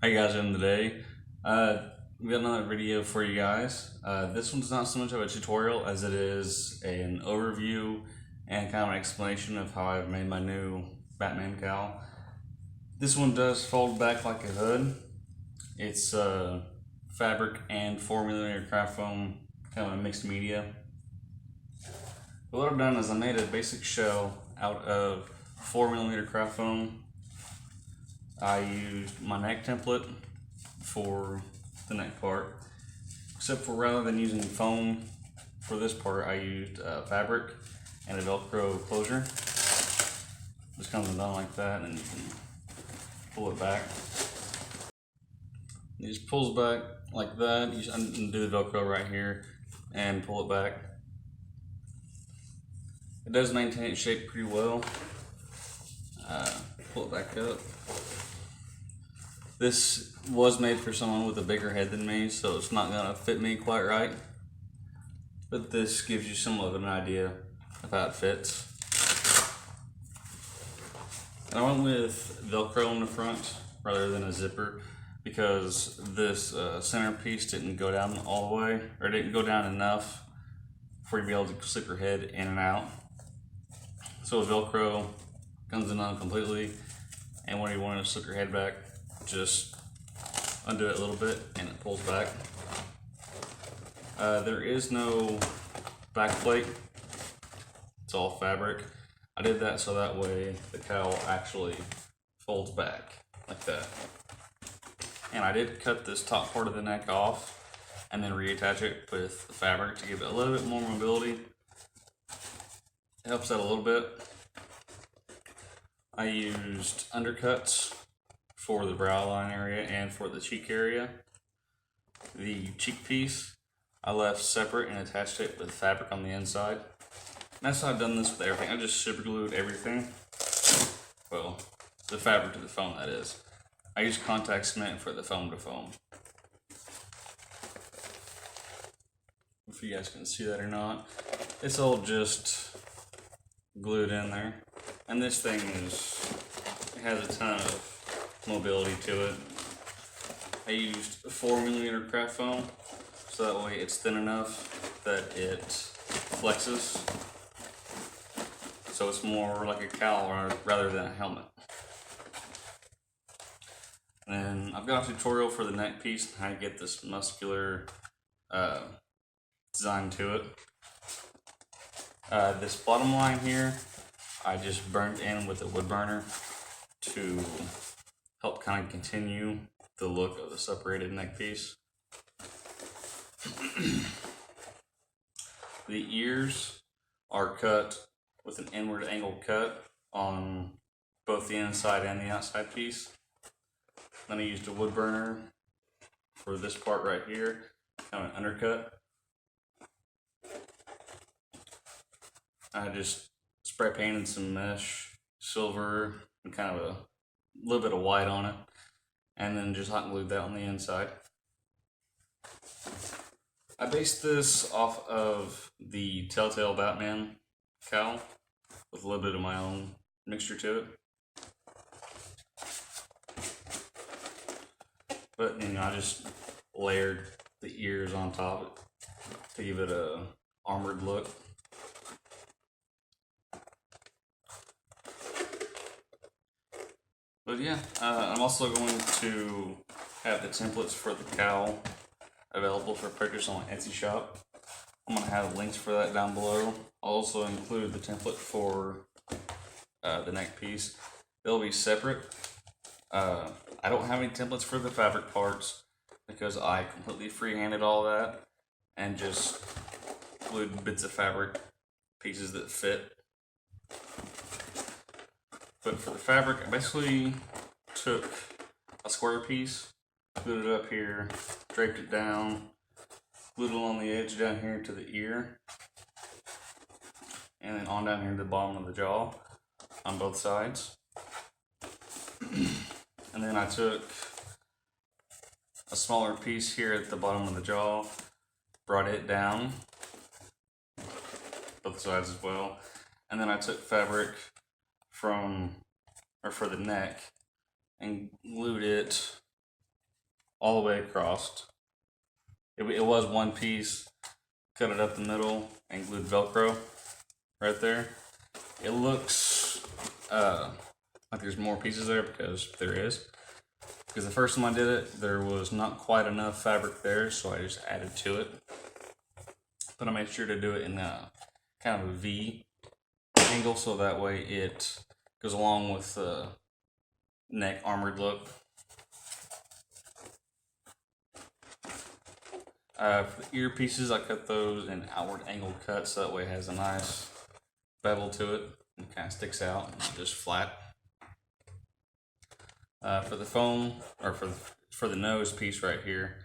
How you guys doing today? We got another video for you guys. This one's not so much of a tutorial as it is an overview and kind of an explanation of how I've made my new Batman cowl. This one does fold back like a hood. It's fabric and 4mm craft foam, kind of a mixed media. But what I've done is I made a basic shell out of 4mm craft foam. I used my neck template for the neck part, except for rather than using foam for this part, I used fabric and a Velcro closure. Just comes undone like that, and you can pull it back. It just pulls back like that. You just undo the Velcro right here and pull it back. It does maintain its shape pretty well. Pull it back up. This was made for someone with a bigger head than me, so it's not gonna fit me quite right. But this gives you somewhat of an idea of how it fits. And I went with Velcro in the front rather than a zipper because this center piece didn't go down all the way, or didn't go down enough for you to be able to slip your head in and out. So Velcro comes undone completely, and when you want to slip your head back, just undo it a little bit and it pulls back. There is no back plate, it's all fabric. I did that so that way the cowl actually folds back like that. And I did cut this top part of the neck off and then reattach it with fabric to give it a little bit more mobility. It helps out a little bit. I used undercuts for the brow line area and for the cheek area. The cheek piece I left separate and attached it with fabric on the inside. And that's how I've done this with everything. I just super glued everything. Well, the fabric to the foam, that is. I use contact cement for the foam to foam. If you guys can see that or not. It's all just glued in there. And this thing has a ton of mobility to it. I used 4mm craft foam so that way it's thin enough that it flexes, so it's more like a cowl rather than a helmet. And I've got a tutorial for the neck piece and how to get this muscular design to it. This bottom line here I just burned in with a wood burner to help kind of continue the look of the separated neck piece. The ears are cut with an inward angle cut on both the inside and the outside piece. Then I used a wood burner for this part right here, kind of an undercut. I just spray painted some mesh, silver, and kind of a little bit of white on it, and then just hot glued that on the inside. I based this off of the Telltale Batman cowl with a little bit of my own mixture to it. But you know, I just layered the ears on top to give it a armored look. But yeah, I'm also going to have the templates for the cowl available for purchase on my Etsy shop. I'm going to have links for that down below. I'll also include the template for the neck piece. They'll be separate. I don't have any templates for the fabric parts because I completely freehanded all that and just glued bits of fabric, pieces that fit. But for the fabric, I basically took a square piece, glued it up here, draped it down, glued it along the edge down here to the ear, and then on down here to the bottom of the jaw on both sides. And then I took a smaller piece here at the bottom of the jaw, brought it down both sides as well, and then I took fabric for the neck and glued it all the way across. It was one piece. Cut it up the middle and glued Velcro right there. It looks like there's more pieces there, because there is. Because the first time I did it, there was not quite enough fabric there, so I just added to it. But I made sure to do it in a kind of a V angle, so that way it goes along with the neck armored look. For the ear pieces, I cut those in outward angle cuts, so that way it has a nice bevel to it and kind of sticks out and just flat. For the foam, or for the nose piece right here,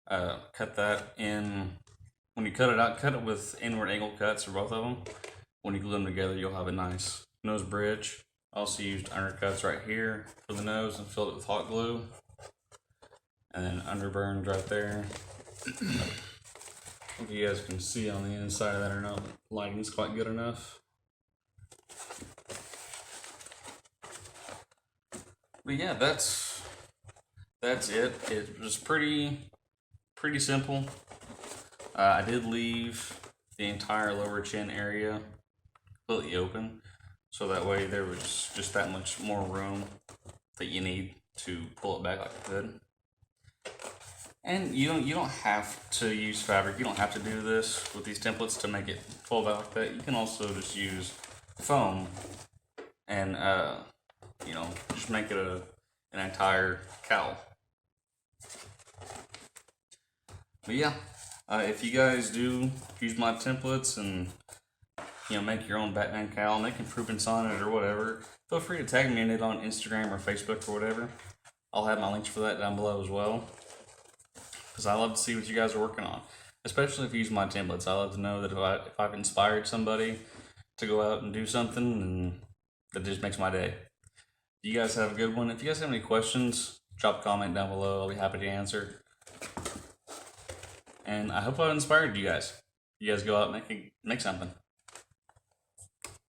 cut that in. When you cut it out, cut it with inward angle cuts for both of them. When you glue them together, you'll have a nice nose bridge. Also used undercuts right here for the nose and filled it with hot glue. And then underburns right there. If you guys can see on the inside of that or not, the lighting's quite good enough. But yeah, that's it. It was pretty simple. I did leave the entire lower chin area completely open, so that way there was just that much more room that you need to pull it back like a hood. And you don't have to use fabric. You don't have to do this with these templates to make it fold out like that. You can also just use foam and just make it an entire cowl. But yeah, if you guys do use my templates and make your own Batman cowl, make improvements on it or whatever, feel free to tag me in it on Instagram or Facebook or whatever. I'll have my links for that down below as well, because I love to see what you guys are working on, especially if you use my templates. I love to know that if I've inspired somebody to go out and do something, and that just makes my day. You guys have a good one. If you guys have any questions, drop a comment down below. I'll be happy to answer. And I hope I've inspired you guys. You guys go out and make something.